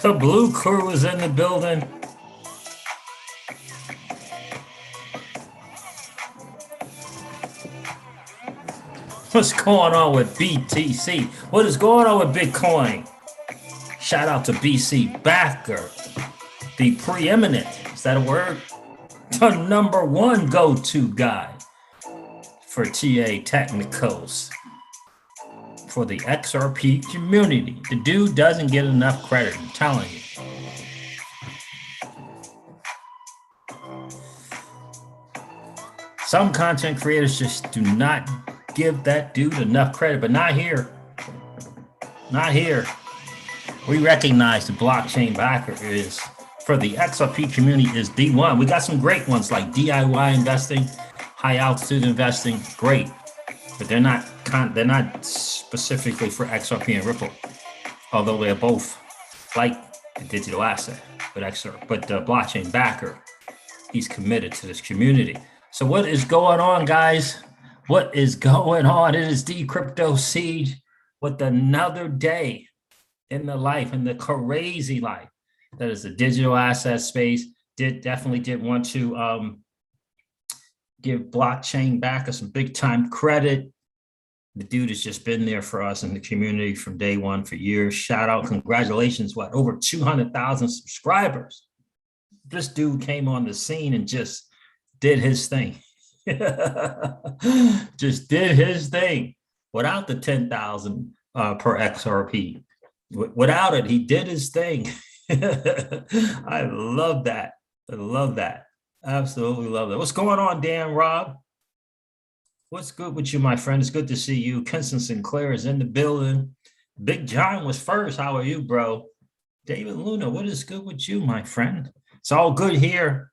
The blue crew is in the building. What's going on with BTC? What is going on with Bitcoin? Shout out to BC Backer, the preeminent, is that a word? The #1 go-to guy for TA technicals for the XRP community. The dude doesn't get enough credit, I'm telling you. Some content creators just do not give that dude enough credit, but not here. Not here. We recognize the blockchain backer is, for the XRP community, is the one. We got some great ones like DIY investing, high altitude investing, great, but they're not specifically for XRP and Ripple, although they're both like the digital asset, but the blockchain backer, he's committed to this community. So what is going on, guys? What is going on? It is the Crypto Siege with another day in the life, in the crazy life that is the digital asset space. Definitely did want to give blockchain backer some big time credit. The dude has just been there for us in the community from day one for years. Shout out, congratulations, what, over 200,000 subscribers. This dude came on the scene and just did his thing. Just did his thing without the 10,000 per XRP. Without it, he did his thing. I love that. I love that. Absolutely love that. What's going on, Dan Rob? What's good with you, my friend? It's good to see you. Kenson Sinclair is in the building. Big John was first. How are you, bro? David Luna, what is good with you, my friend? It's all good here.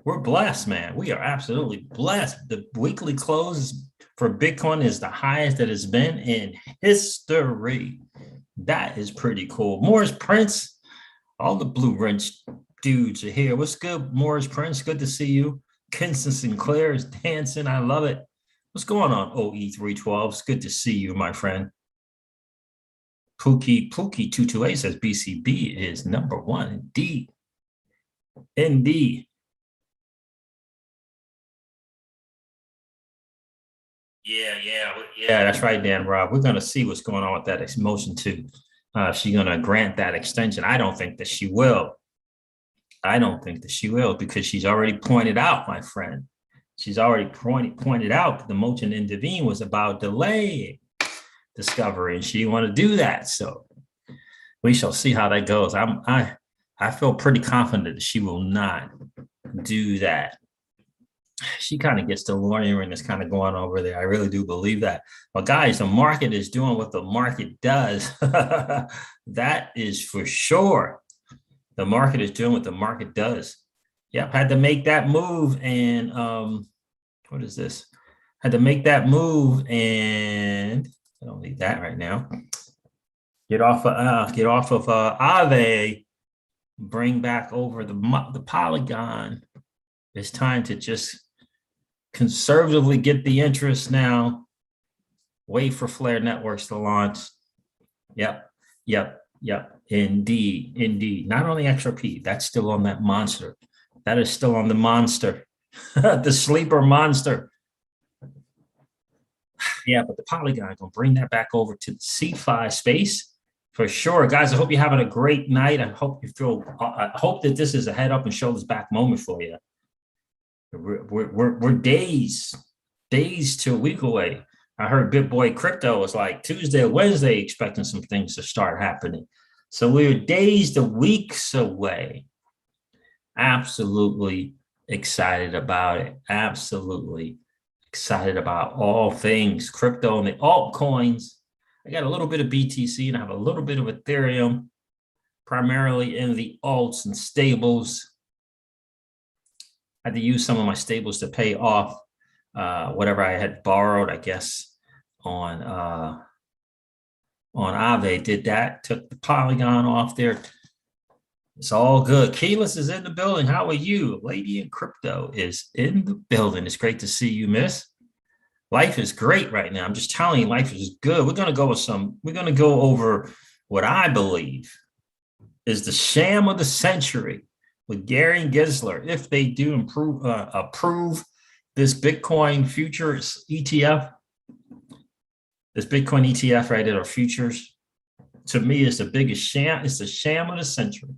We're blessed, man. We are absolutely blessed. The weekly close for Bitcoin is the highest that it's been in history. That is pretty cool. Morris Prince, all the Blue Wrench dudes are here. What's good, Morris Prince? Good to see you. Kenson Sinclair is dancing. I love it. What's going on, OE312? It's good to see you, my friend. Pookie228 says BCB is #1. Indeed. Indeed. Yeah, that's right, Dan Rob. We're going to see what's going on with that motion too. She's going to grant that extension. I don't think that she will. I don't think that she will, because she's already pointed out, my friend. She's already pointed out that the motion to intervene was about delaying discovery, and she didn't want to do that. So we shall see how that goes. I feel pretty confident that she will not do that. She kind of gets the lawyering that's kind of going over there. I really do believe that. But guys, the market is doing what the market does. That is for sure. The market is doing what the market does. Yep, had to make that move. And what is this? Had to make that move, and I don't need that right now. Get off of Aave. Bring back over the Polygon. It's time to just conservatively get the interest now. Wait for Flare Networks to launch. Yep. Indeed. Not only XRP, that's still on that monster. That is still on the monster, the sleeper monster. Yeah, but the Polygon gonna bring that back over to the C5 space for sure, guys. I hope you're having a great night. I hope that this is a head up and shoulders back moment for you. We're days to a week away. I heard BitBoy Crypto was like Tuesday or Wednesday expecting some things to start happening. So we're days to weeks away. Absolutely excited about it. Absolutely excited about all things crypto and the altcoins. I got a little bit of BTC and I have a little bit of Ethereum, primarily in the alts and stables. I had to use some of my stables to pay off whatever I had borrowed, I guess, on Aave. Did that, took the Polygon off there. It's all good. Keyless is in the building. How are you? Lady in Crypto is in the building. It's great to see you, miss. Life is great right now. I'm just telling you, life is good. We're going to go over what I believe is the sham of the century with Gary Gensler. If they do approve this Bitcoin futures ETF, this Bitcoin ETF, right, or futures, to me is the biggest sham. It's the sham of the century.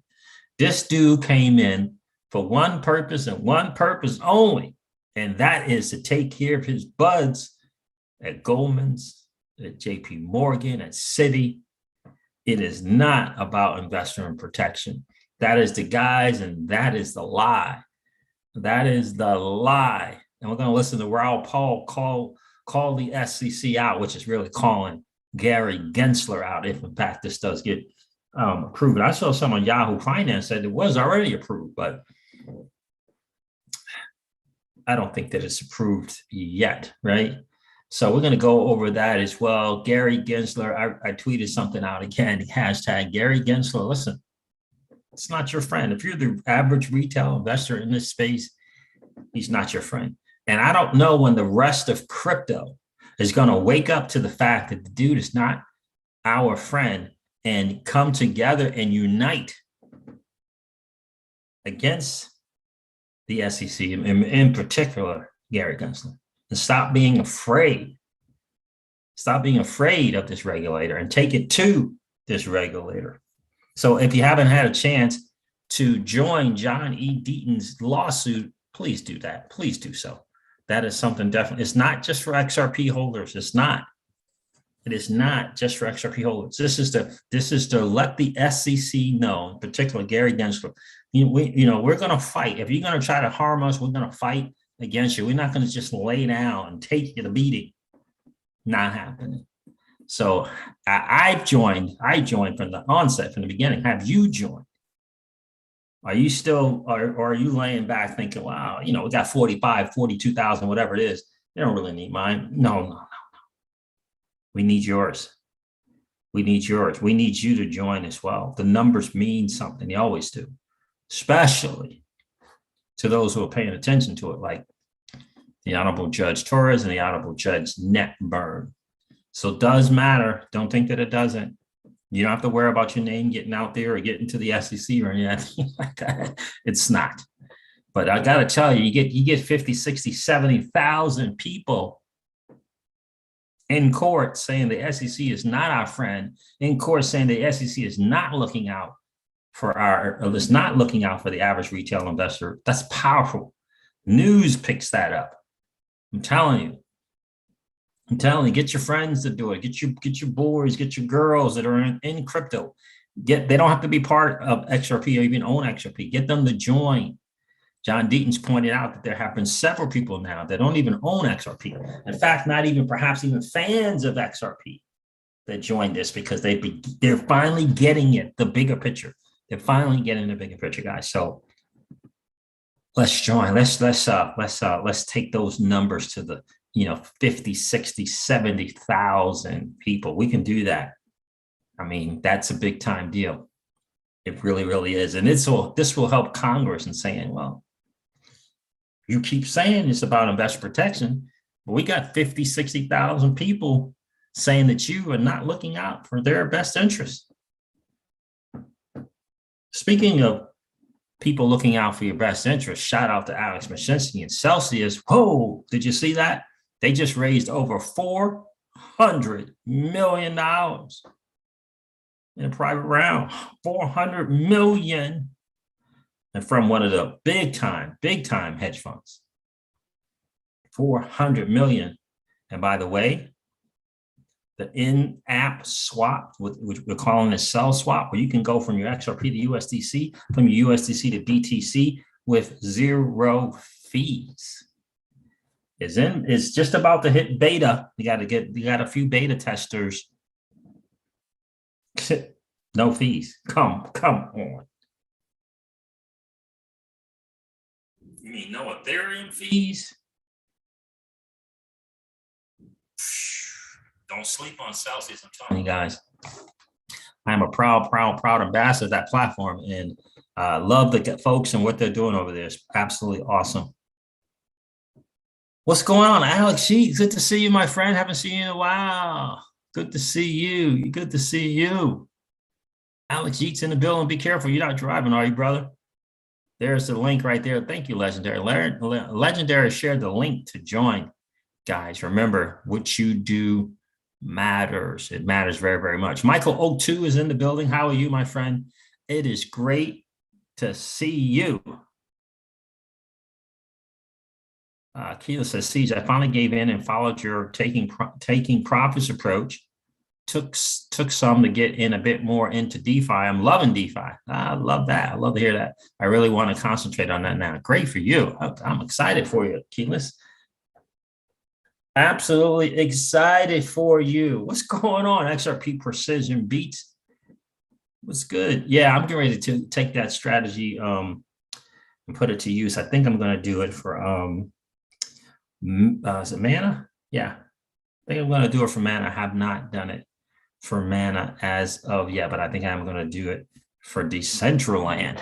This dude came in for one purpose and one purpose only, and that is to take care of his buds at Goldman's, at JP Morgan, at Citi. It is not about investor and protection. That is the guys, and that is the lie. That is the lie. And we're going to listen to Raoul Pal call the SEC out, which is really calling Gary Gensler out, if in fact this does get approved. I saw some on Yahoo Finance said it was already approved, but I don't think that it's approved yet, right? So we're going to go over that as well. Gary Gensler, I tweeted something out again, hashtag Gary Gensler. Listen, it's not your friend. If you're the average retail investor in this space, he's not your friend. And I don't know when the rest of crypto is going to wake up to the fact that the dude is not our friend and come together and unite against the SEC, in particular, Gary Gensler, and stop being afraid. Stop being afraid of this regulator and take it to this regulator. So if you haven't had a chance to join John E. Deaton's lawsuit, please do that. Please do so. That is something definitely. It's not just for XRP holders. It's not. It is not just for XRP holders. This is to let the SEC know, in particular Gary Gensler. We're going to fight. If you're going to try to harm us, we're going to fight against you. We're not going to just lay down and take you the beating. Not happening. So I joined from the onset, from the beginning. Have you joined? Are you still, or are you laying back thinking, wow, we got 45, 42,000, whatever it is. They don't really need mine. No. We need yours. We need yours. We need you to join as well. The numbers mean something. They always do, especially to those who are paying attention to it, like the Honorable Judge Torres and the Honorable Judge Netburn. So it does matter. Don't think that it doesn't. You don't have to worry about your name getting out there or getting to the SEC or anything like that. It's not. But I got to tell you, you get 50, 60, 70,000 people in court saying the SEC is not our friend, in court saying the SEC is not looking out for is not looking out for the average retail investor. That's powerful. News picks that up. I'm telling you, get your friends to do it. Get your boys, get your girls that are in crypto. They don't have to be part of XRP or even own XRP. Get them to join. John Deaton's pointed out that there have been several people now that don't even own XRP. In fact, not even perhaps even fans of XRP that joined this because they're finally getting it, the bigger picture. They're finally getting the bigger picture, guys. So let's join. Let's take those numbers to the 50, 60, 70,000 people. We can do that. I mean, that's a big time deal. It really, really is. And this will help Congress in saying, well, you keep saying it's about investor protection, but we got 50, 60,000 people saying that you are not looking out for their best interest. Speaking of people looking out for your best interest, shout out to Alex Mashinsky and Celsius. Whoa, did you see that? They just raised over $400 million in a private round. $400 million. And from one of the big time hedge funds. $400 million. And by the way, the in-app swap, which we're calling a sell swap, where you can go from your XRP to USDC, from your USDC to BTC with zero fees. It's just about to hit beta. You got a few beta testers. No fees. Come on. You mean no Ethereum fees? Don't sleep on Celsius. I'm telling you guys, I'm a proud ambassador of that platform. And Love the folks and what they're doing over there. It's absolutely awesome. What's going on, Alex Sheets? Good to see you, my friend. Haven't seen you in a while. Good to see you. Good to see you. Alex Sheets in the building. Be careful. You're not driving, are you, brother? There's the link right there. Thank you, Legendary. Legendary shared the link to join. Guys, remember, what you do matters. It matters very, very much. Michael O2 is in the building. How are you, my friend? It is great to see you. Keela says, Siege, I finally gave in and followed your taking profits approach. Took some to get in a bit more into DeFi. I'm loving DeFi. I love that. I love to hear that. I really want to concentrate on that now. Great for you. I'm excited for you, Keelis. Absolutely excited for you. What's going on? XRP Precision Beats. What's good? Yeah, I'm getting ready to take that strategy and put it to use. I think I'm going to do it for is it Mana? Yeah, I think I'm going to do it for Mana. I have not done it for Mana as of yet, but I think I'm going to do it for Decentraland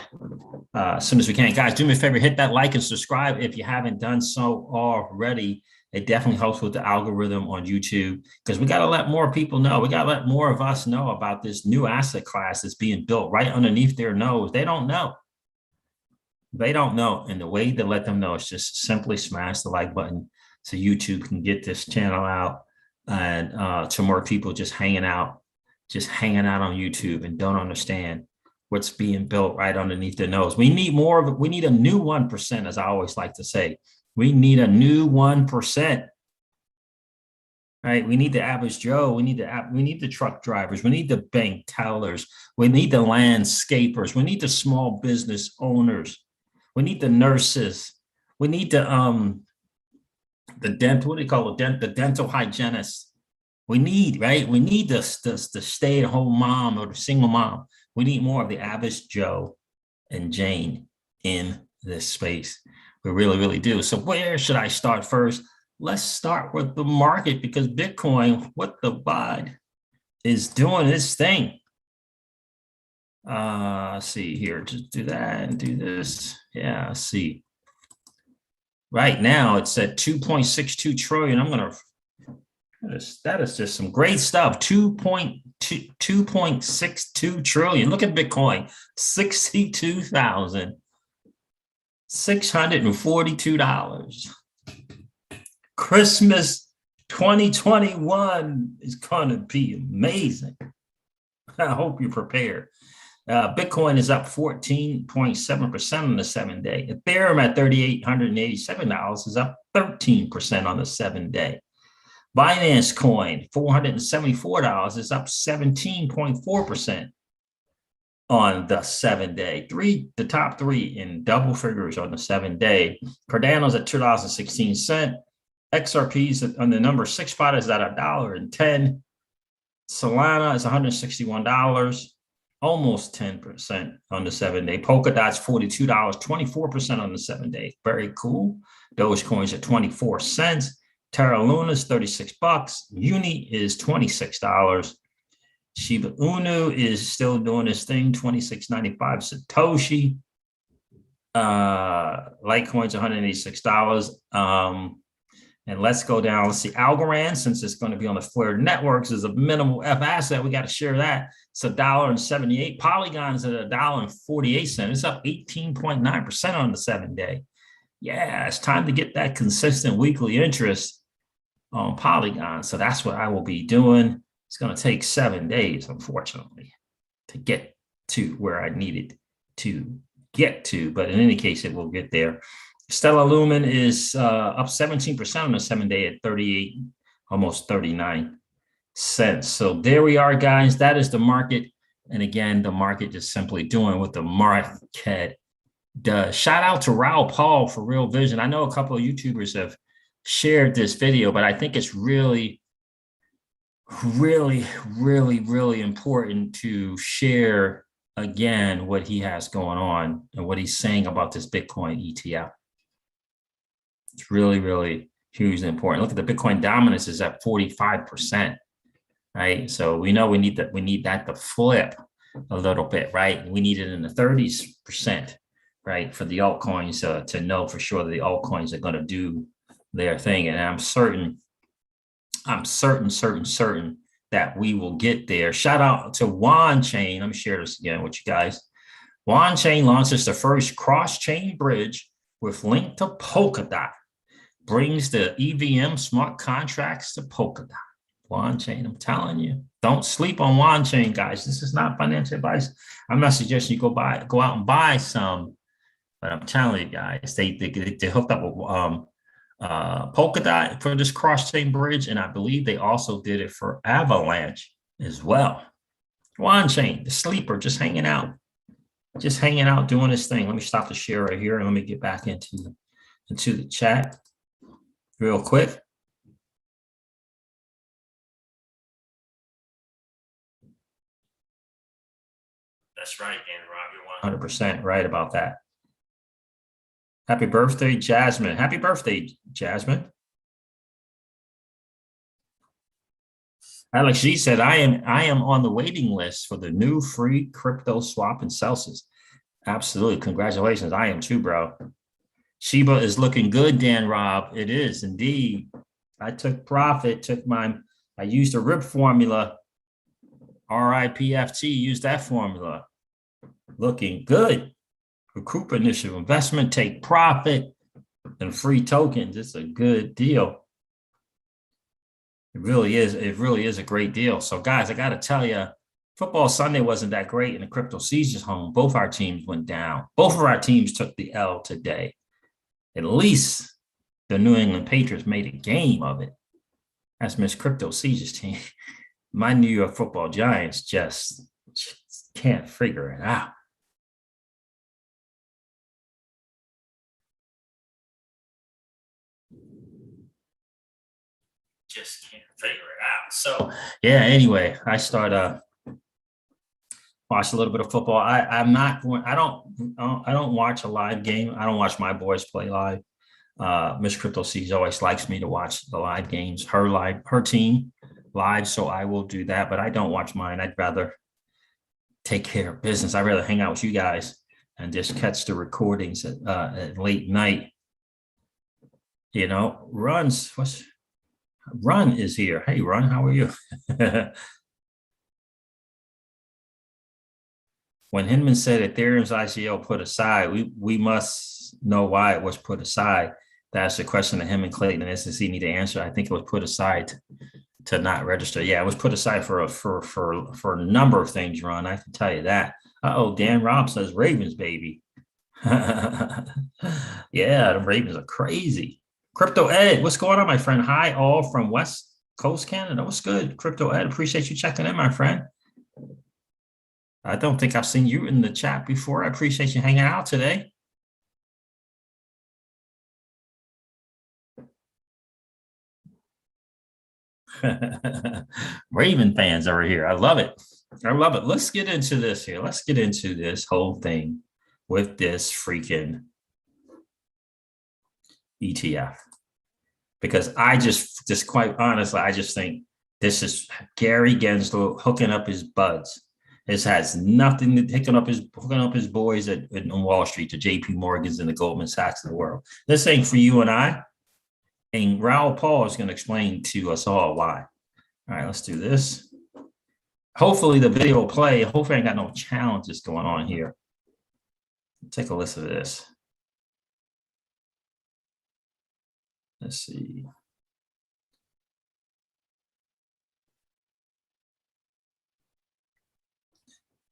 as soon as we can. Guys, do me a favor, hit that like and subscribe if you haven't done so already. It definitely helps with the algorithm on YouTube because we got to let more people know. We got to let more of us know about this new asset class that's being built right underneath their nose. They don't know. They don't know. And the way to let them know is just simply smash the like button so YouTube can get this channel out and to more people just hanging out on YouTube and don't understand what's being built right underneath their nose. We need more of it. We need a new 1%, as I always like to say. We need a new 1%. Right? We need the average Joe. We need the truck drivers. We need the bank tellers. We need the landscapers. We need the small business owners. We need the nurses. We need the dental, what do you call it? The dental hygienists. We need, right? We need the stay-at-home mom or the single mom. We need more of the average Joe and Jane in this space. We really, really do. So where should I start first? Let's start with the market because Bitcoin, what the bod, is doing its thing. Let's see here. Just do that and do this. Yeah, let's see. Right now it's at 2.62 trillion. That is just some great stuff. 2.62 trillion. Look at Bitcoin. $62,642. Christmas 2021 is going to be amazing. I hope you're prepared. Bitcoin is up 14.7% on the 7-day. Ethereum at $3,887 is up 13% on the 7-day. Binance Coin, $474 is up 17.4% on the 7-day. The top three in double figures on the 7-day. Cardano's at $2.16. XRP's on the number 6 spot is at $1.10. Solana is $161, almost 10% on the 7-day. Polkadot's $42, 24% on the 7-day. Very cool. Dogecoin's at 24 cents. Terra Luna's $36. Uni is $26. Shiba Inu is still doing this thing, $26.95 Satoshi. Litecoin's $186. And let's go down. Let's see. Algorand, since it's going to be on the Flare networks, is a minimal F asset. We got to share that. It's $1.78. Polygon's at $1.48. It's up 18.9% on the 7-day. Yeah, it's time to get that consistent weekly interest on Polygon. So that's what I will be doing. It's going to take 7 days, unfortunately, to get to where I needed to get to. But in any case, it will get there. Stellar Lumen is up 17% on the 7-day at 38, almost 39 cents. So there we are, guys. That is the market. And again, the market just simply doing what the market does. Shout out to Raul Paul for Real Vision. I know a couple of YouTubers have shared this video, but I think it's really important to share again what he has going on and what he's saying about this Bitcoin ETF. It's really hugely important. Look at the Bitcoin dominance is at 45%, right? So we know we need that to flip. a little bit, right? We need it in the 30%, right, for the altcoins to know for sure that the altcoins are going to do their thing. And I'm certain that we will get there. Shout out to Wan Chain. Let me share this again with you guys. Wan Chain launches the first cross-chain bridge with link to Polkadot. Brings the EVM smart contracts to Polkadot. Wan Chain, I'm telling you, don't sleep on Wan Chain, guys. This is not financial advice. I'm not suggesting you go out and buy some, but I'm telling you guys, they hooked up with Polkadot for this cross-chain bridge, and I believe they also did it for Avalanche as well. Wan Chain, the sleeper, just hanging out, doing this thing. Let me stop the share right here, and let me get back into the chat real quick. That's right, Dan Rob. You're 100% right about that. Happy birthday, Jasmine. Happy birthday, Jasmine. Alex G said, I am on the waiting list for the new free crypto swap in Celsius. Absolutely. Congratulations. I am too, bro. Shiba is looking good, Dan Rob. It is indeed. I took profit, I used a RIP formula. RIPFT, used that formula. Looking good. Recoup initial investment, take profit, and free tokens. It's a good deal. It really is. It really is a great deal. So, guys, I got to tell you, football Sunday wasn't that great, and the crypto season's home. Both our teams went down. Both of our teams took the L today. At least the New England Patriots made a game of it. That's Miss Crypto Siege's team. My New York Football Giants just can't figure it out. Just can't figure it out. So yeah, anyway, I start watch a little bit of football. I don't watch a live game. I don't watch my boys play live. Miss Crypto Siege always likes me to watch the live games, her team live, so I will do that, but I don't watch mine. I'd rather take care of business. I'd rather hang out with you guys and just catch the recordings at late night. You know, Run is here. Hey, Run, how are you? When Hinman said Ethereum's ICO put aside, we must know why it was put aside. That's the question that him and Clayton and SEC need to answer. I think it was put aside to not register. Yeah, it was put aside for a number of things, Ron. I can tell you that. Dan Rob says Ravens, baby. Yeah, the Ravens are crazy. Crypto Ed, what's going on, my friend? Hi, all from West Coast Canada. What's good? Crypto Ed, appreciate you checking in, my friend. I don't think I've seen you in the chat before. I appreciate you hanging out today. Raven fans over here. I love it. I love it. Let's get into this here. Let's get into this whole thing with this freaking ETF. Because I just quite honestly, I just think this is Gary Gensler hooking up his buds. This has nothing to hooking up his boys on Wall Street, the JP Morgans and the Goldman Sachs of the world. This ain't for you and I. And Raul Paul is going to explain to us all why. All right, let's do this. Hopefully the video will play. Hopefully I ain't got no challenges going on here. Take a listen to this. Let's see.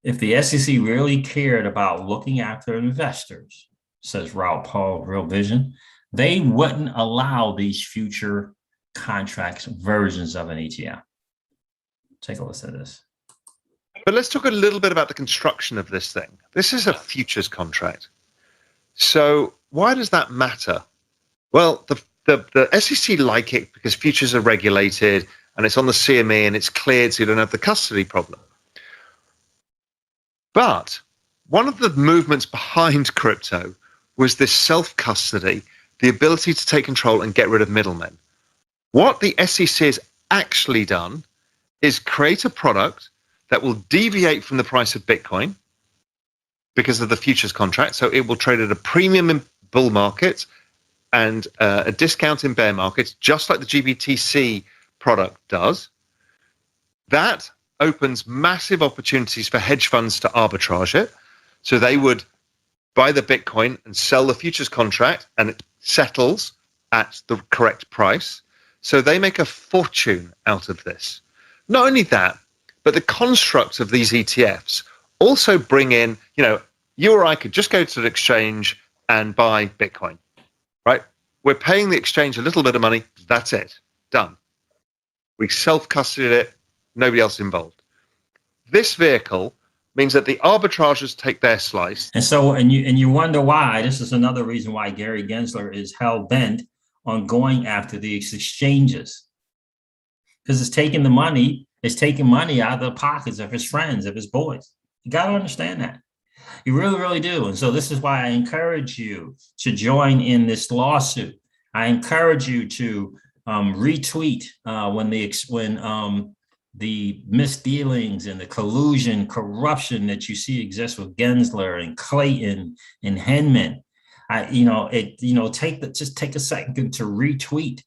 If the SEC really cared about looking after investors, says Raul Paul, Real Vision, they wouldn't allow these future contracts versions of an ETF. Take a listen to this. But let's talk a little bit about the construction of this thing. This is a futures contract. So why does that matter? Well, the SEC like it because futures are regulated and it's on the CME and it's cleared, so you don't have the custody problem. But one of the movements behind crypto was this self-custody, the ability to take control and get rid of middlemen. What the SEC has actually done is create a product that will deviate from the price of Bitcoin because of the futures contract. So it will trade at a premium in bull markets and a discount in bear markets, just like the GBTC product does. That opens massive opportunities for hedge funds to arbitrage it. So they would buy the Bitcoin and sell the futures contract, and it settles at the correct price. So they make a fortune out of this. Not only that, but the construct of these ETFs also bring in, you or I could just go to the exchange and buy Bitcoin, right? We're paying the exchange a little bit of money. That's it. Done. We self-custodied it. Nobody else involved. This vehicle means that the arbitrageurs take their slice. And you wonder why. This is another reason why Gary Gensler is hell-bent on going after these exchanges. Because it's taking money out of the pockets of his friends, of his boys. You got to understand that. You really, really do. And so this is why I encourage you to join in this lawsuit. I encourage you to retweet when the misdealings and the collusion, corruption that you see exists with Gensler and Clayton and Henman. Just take a second to retweet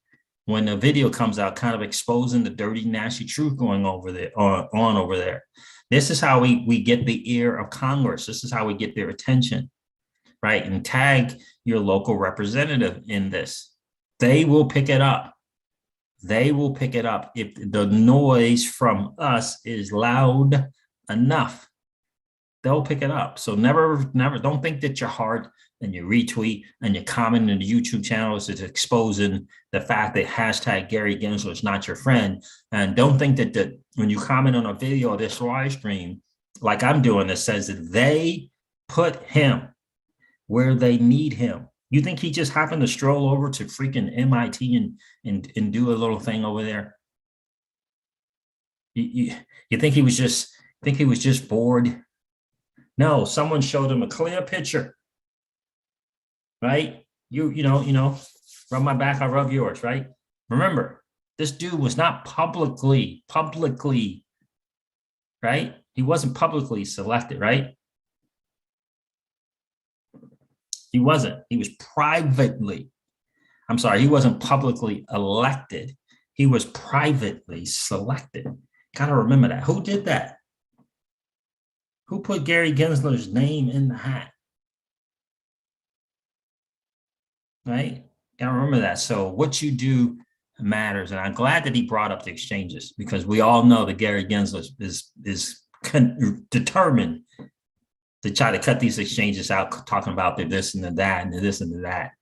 when the video comes out, kind of exposing the dirty, nasty truth going over there on over there. This is how we get the ear of Congress. This is how we get their attention, right? And tag your local representative in this. They will pick it up. They will pick it up if the noise from us is loud enough. They'll pick it up. So never, don't think that your heart and your retweet and your comment in the YouTube channels is exposing the fact that hashtag Gary Gensler is not your friend. And don't think that when you comment on a video or this live stream, like I'm doing, that says that they put him where they need him. You think he just happened to stroll over to freaking MIT and do a little thing over there? You think he was just bored? No, someone showed him a clear picture, right? You know, rub my back, I rub yours, right? Remember, this dude was not publicly, right? He wasn't publicly selected, right? He wasn't. He was privately. I'm sorry, he wasn't publicly elected. He was privately selected. Got to remember that. Who did that? Who put Gary Gensler's name in the hat? Right? Got to remember that. So what you do matters. And I'm glad that he brought up the exchanges, because we all know that Gary Gensler is determined to try to cut these exchanges out, talking about the this and the that and the this and the that.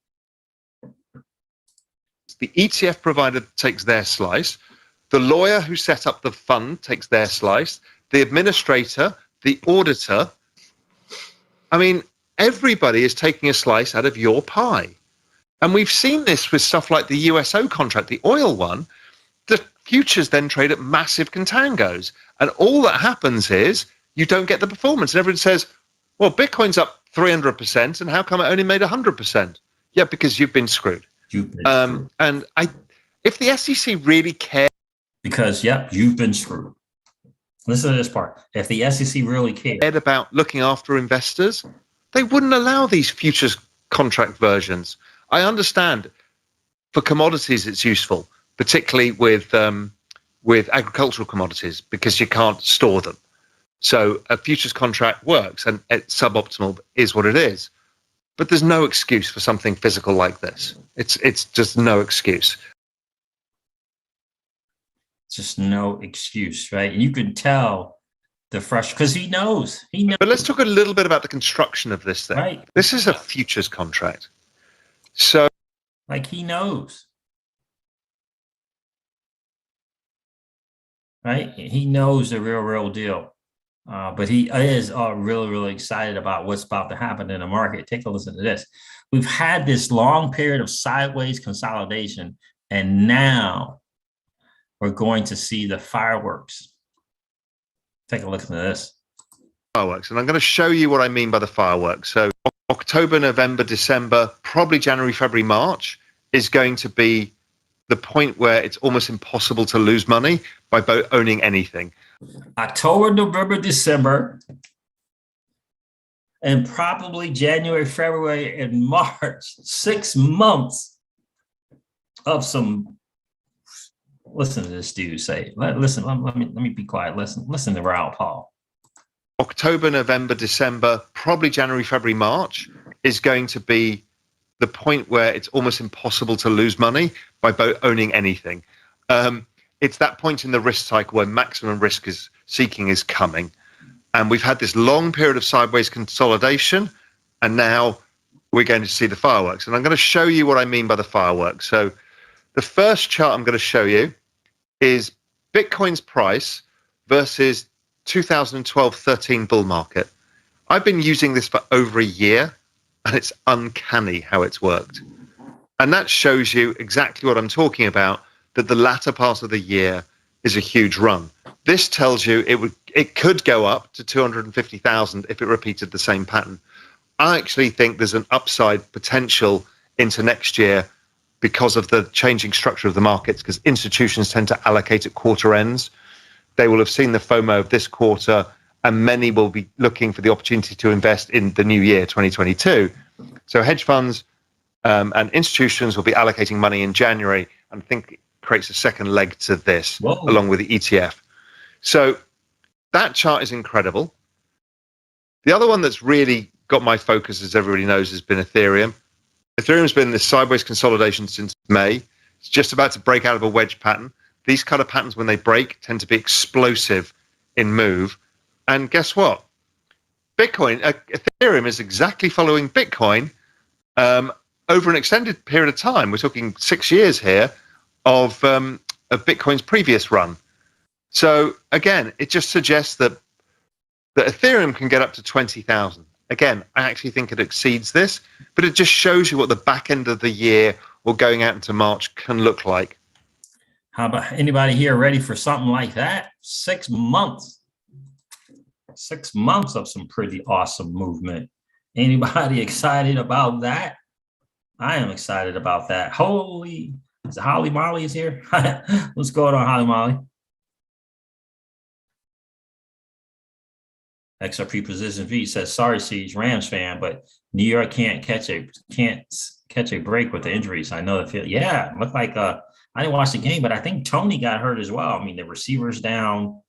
The ETF provider takes their slice. The lawyer who set up the fund takes their slice. The administrator, the auditor. I mean, everybody is taking a slice out of your pie. And we've seen this with stuff like the USO contract, the oil one. The futures then trade at massive contangos. And all that happens is you don't get the performance. And everyone says, well, Bitcoin's up 300%, and how come it only made 100%? Yeah, because you've been screwed. And if the SEC really cared, because you've been screwed. Listen to this part. If the SEC really cared about looking after investors, they wouldn't allow these futures contract versions. I understand for commodities it's useful, particularly with agricultural commodities, because you can't store them. So a futures contract works, and it's suboptimal is what it is. But there's no excuse for something physical like this. It's just no excuse. Just no excuse, right? And you can tell the fresh, because he knows. But let's talk a little bit about the construction of this thing. Right. This is a futures contract. So, like, he knows. Right? He knows the real deal. But he is really, really excited about what's about to happen in the market. Take a listen to this. We've had this long period of sideways consolidation, and now we're going to see the fireworks. Take a listen to this. Fireworks. And I'm going to show you what I mean by the fireworks. So October, November, December, probably January, February, March is going to be the point where it's almost impossible to lose money by owning anything. October, November, December, and probably January, February, and March. 6 months of some. Listen to this dude say. Listen, let me be quiet. Listen to Raoul Paul. October, November, December, probably January, February, March is going to be the point where it's almost impossible to lose money by owning anything. It's that point in the risk cycle where maximum risk seeking is coming. And we've had this long period of sideways consolidation, and now we're going to see the fireworks. And I'm going to show you what I mean by the fireworks. So the first chart I'm going to show you is Bitcoin's price versus 2012-13 bull market. I've been using this for over a year, and it's uncanny how it's worked. And that shows you exactly what I'm talking about, that the latter part of the year is a huge run. This tells you it could go up to 250,000 if it repeated the same pattern. I actually think there's an upside potential into next year because of the changing structure of the markets, because institutions tend to allocate at quarter ends. They will have seen the FOMO of this quarter, and many will be looking for the opportunity to invest in the new year, 2022. So hedge funds and institutions will be allocating money in January, and I think it creates a second leg to this. Whoa. Along with the ETF. So that chart is incredible. The other one that's really got my focus, as everybody knows, has been Ethereum. Ethereum's been this sideways consolidation since May. It's just about to break out of a wedge pattern. These kind of patterns, when they break, tend to be explosive in move. And guess what? Ethereum is exactly following Bitcoin over an extended period of time. We're talking 6 years here of Bitcoin's previous run. So again, it just suggests that Ethereum can get up to 20,000. Again, I actually think it exceeds this, but it just shows you what the back end of the year or going out into March can look like. How about anybody here ready for something like that? 6 months. 6 months of some pretty awesome movement. Anybody excited about that? I am excited about that. Holy, is it Holly Molly is here? What's going on, Holly Molly? XRP Position V says, sorry, Siege, Rams fan, but New York can't catch a break with the injuries. I know the field. Yeah, looked like I didn't watch the game, but I think Tony got hurt as well. I mean, the receiver's down.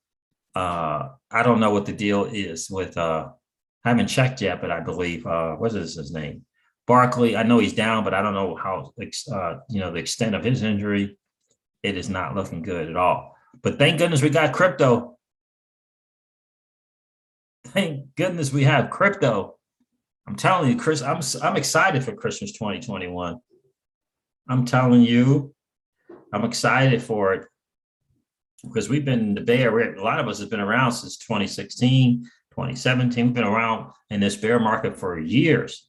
I don't know what the deal is with I haven't checked yet, but I believe what is his name? Barkley. I know he's down, but I don't know how the extent of his injury. It is not looking good at all. But thank goodness we got crypto. Thank goodness we have crypto. I'm telling you, Chris, I'm excited for Christmas 2021. I'm telling you, I'm excited for it because we've been in the Bay Area. A lot of us have been around since 2016, 2017. We've been around in this bear market for years.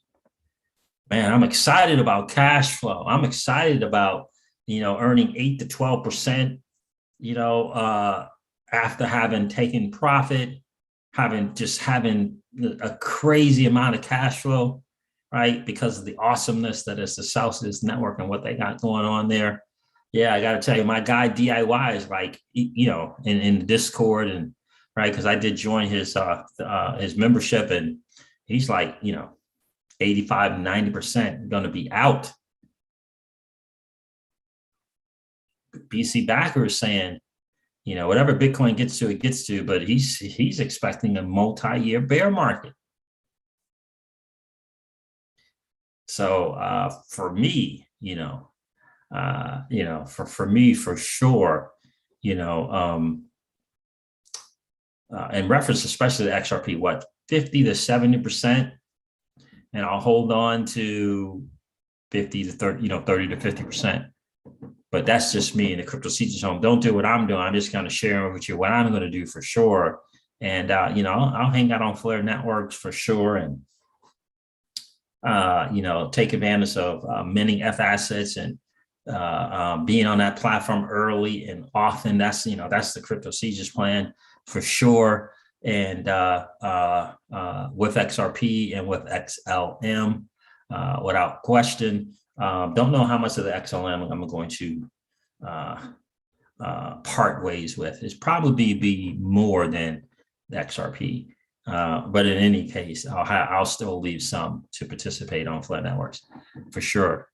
Man, I'm excited about cash flow. I'm excited about, earning 8 to 12%, after having taken profit, having a crazy amount of cash flow, right? Because of the awesomeness that is the Celsius network and what they got going on there. Yeah, I got to tell you, my guy DIY is like, in the Discord, and right, because I did join his membership, and he's like, 85, 90% going to be out. BC Backer is saying, whatever Bitcoin gets to, it gets to, but he's expecting a multi-year bear market. So for me, for me, for sure, in reference, especially to XRP, what, 50 to 70%, and I'll hold on to 50 to 30, 30 to 50%. But that's just me in the crypto season home. Don't do what I'm doing. I'm just kind of sharing with you what I'm going to do for sure. And, I'll hang out on Flare networks for sure. And, take advantage of minting F assets and being on that platform early and often. That's the crypto sieges plan for sure. And with XRP and with XLM, without question. Don't know how much of the XLM I'm going to part ways with. It's probably be more than the XRP. But in any case, I'll still leave some to participate on Flood Networks for sure.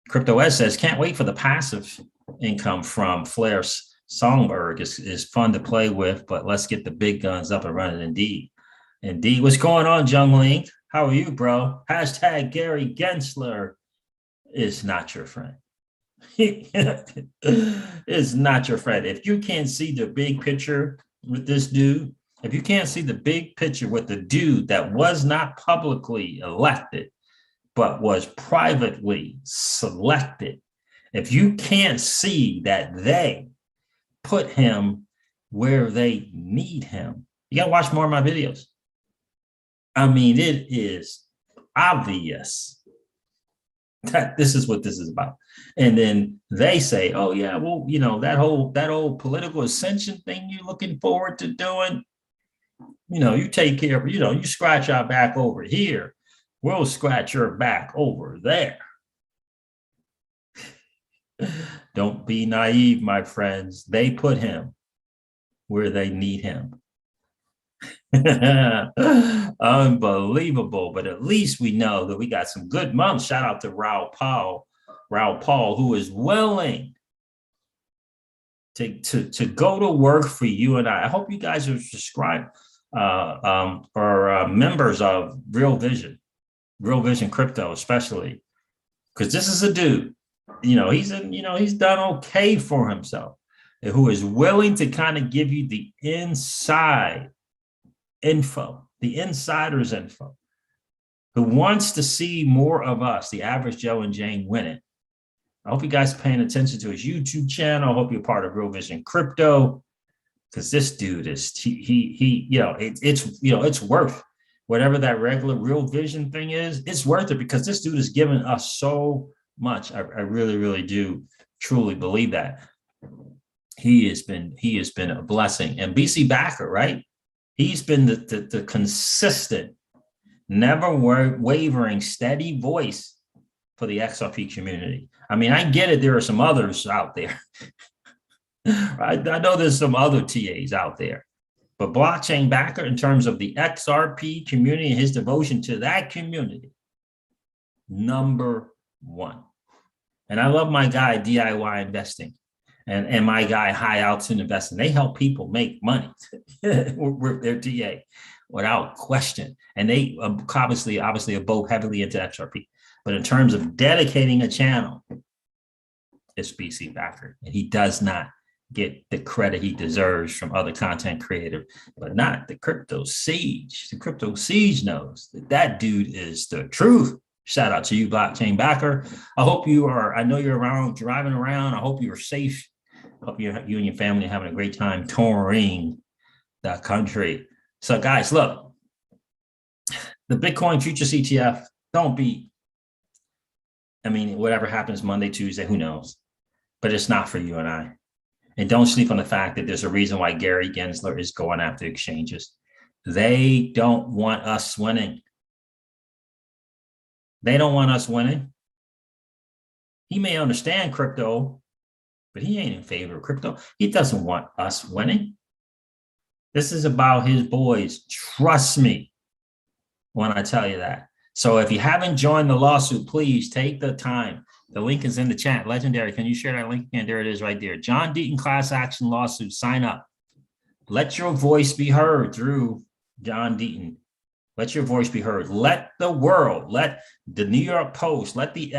Crypto Ed says, can't wait for the passive income from Flair Songbird. Is fun to play with, but let's get the big guns up and running. Indeed. What's going on, Jung Link? How are you, bro? Hashtag Gary Gensler is not your friend. Is not your friend. If you can't see the big picture with this dude, if you can't see the big picture with the dude that was not publicly elected, but was privately selected, if you can't see that they put him where they need him, you gotta watch more of my videos. I mean, it is obvious that this is what this is about. And then they say, oh yeah, well, you know, that old political ascension thing you're looking forward to doing, you know, you take care of, you know, you scratch our back over here, we'll scratch your back over there. Don't be naive, my friends. They put him where they need him. Unbelievable. But at least we know that we got some good mums. Shout out to Raul Paul, who is willing to go to work for you and I. I hope you guys are subscribed or members of Real Vision Crypto, especially because this is a dude, you know, he's done okay for himself, who is willing to kind of give you the inside info, the insider's info, who wants to see more of us, the average Joe and Jane, winning. I hope you guys are paying attention to his YouTube channel. I hope you're part of Real Vision Crypto, because this dude is it's worth whatever that regular Real Vision thing is. It's worth it because this dude is giving us so much. I really, really do truly believe that. He has been a blessing. And BC Backer, right? He's been the consistent, never wavering, steady voice for the XRP community. I mean, I get it. There are some others out there. I know there's some other TAs out there, but Blockchain Backer, in terms of the XRP community and his devotion to that community, number one. And I love my guy, DIY Investing. And my guy, High Altitude Investing, they help people make money with their TA without question. And they obviously are both heavily into XRP. But in terms of dedicating a channel, it's BC Backer. And he does not get the credit he deserves from other content creators, but not the Crypto Siege. The Crypto Siege knows that dude is the truth. Shout out to you, Blockchain Backer. I hope you are, I know you're around, driving around. I hope you're safe. Hope you and your family are having a great time touring the country. So guys, look, the Bitcoin futures ETF, whatever happens Monday, Tuesday, who knows? But it's not for you and I. And don't sleep on the fact that there's a reason why Gary Gensler is going after exchanges. They don't want us winning. They don't want us winning. He may understand crypto, but he ain't in favor of crypto. He doesn't want us winning. This is about his boys. Trust me when I tell you that. So if you haven't joined the lawsuit, please take the time. The link is in the chat. Legendary, can you share that link again? There it is right there. John Deaton class action lawsuit. Sign up. Let your voice be heard through John Deaton. Let your voice be heard. Let the world, let the New York Post, let the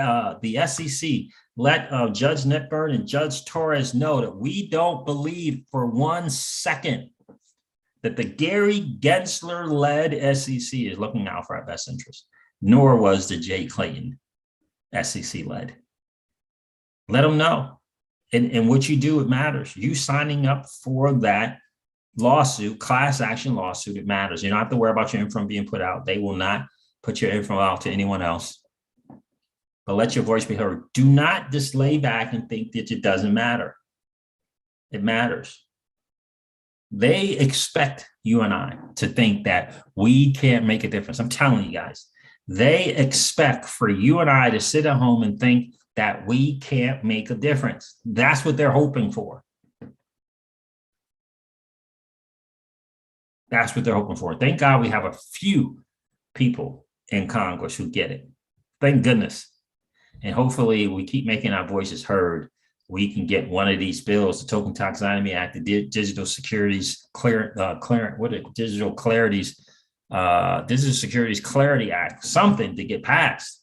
SEC, let Judge Netburn and Judge Torres know that we don't believe for 1 second that the Gary Gensler-led SEC is looking out for our best interest, nor was the Jay Clayton SEC-led. Let them know. And what you do, it matters. You signing up for that lawsuit, class action lawsuit, it matters. You don't have to worry about your info being put out. They will not put your info out to anyone else. But let your voice be heard. Do not just lay back and think that it doesn't matter. It matters. They expect you and I to think that we can't make a difference. I'm telling you guys, they expect for you and I to sit at home and think that we can't make a difference. That's what they're hoping for. That's what they're hoping for. Thank God we have a few people in Congress who get it. Thank goodness. And hopefully we keep making our voices heard. We can get one of these bills, the Token Taxonomy Act, the Digital Securities Digital Securities Clarity Act, something to get passed.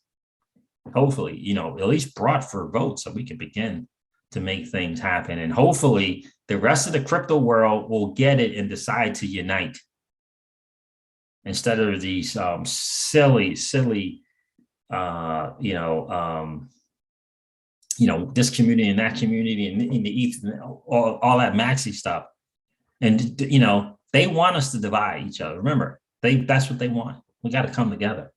Hopefully, at least brought for vote so we can begin to make things happen. And hopefully the rest of the crypto world will get it and decide to unite instead of these silly, this community and that community and in the ETH, all that maxi stuff. And, they want us to divide each other. Remember, that's what they want. We got to come together.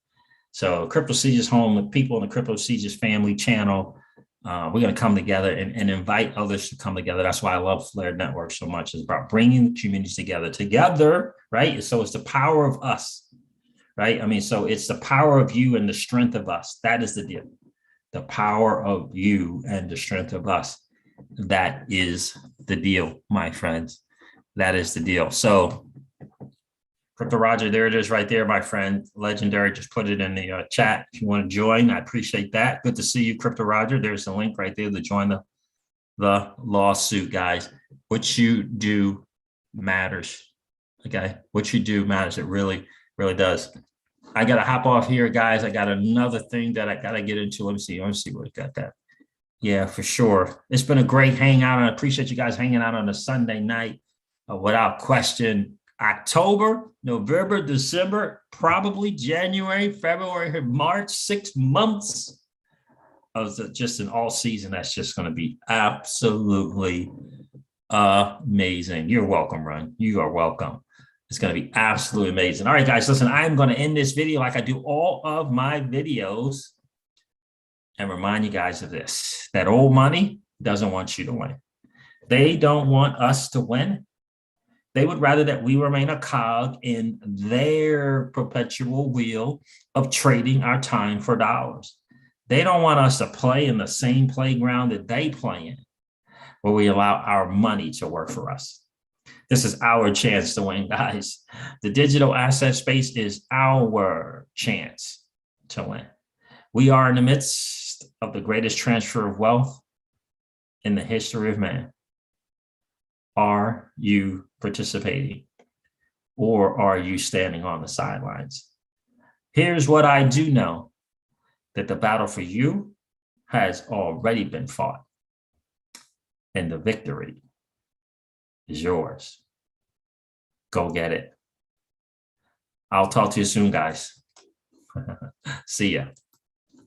So Crypto Sieges Home, the people in the Crypto Sieges family channel, we're going to come together and invite others to come together. That's why I love Flare Network so much. It's about bringing communities together, right? So it's the power of us, right? I mean, so it's the power of you and the strength of us. That is the deal. The power of you and the strength of us. That is the deal, my friends. That is the deal. So Crypto Roger, there it is right there, my friend. Legendary, just put it in the chat if you want to join. I appreciate that. Good to see you, Crypto Roger. There's the link right there to join the lawsuit, guys. What you do matters, okay? What you do matters. It really, really does. I got to hop off here, guys. I got another thing that I got to get into. Let me see what I got that. Yeah, for sure. It's been a great hangout. I appreciate you guys hanging out on a Sunday night. Without question, October, November, December, probably January, February, March, 6 months of just an all season. That's just going to be absolutely amazing. You're welcome, Ron. You are welcome. It's going to be absolutely amazing. All right, guys, listen, I'm going to end this video like I do all of my videos and remind you guys of this, that old money doesn't want you to win. They don't want us to win. They would rather that we remain a cog in their perpetual wheel of trading our time for dollars. They don't want us to play in the same playground that they play in, where we allow our money to work for us. This is our chance to win, guys. The digital asset space is our chance to win. We are in the midst of the greatest transfer of wealth in the history of man. Are you participating, or are you standing on the sidelines? Here's what I do know, that the battle for you has already been fought, and the victory is yours. Go get it. I'll talk to you soon, guys. See ya.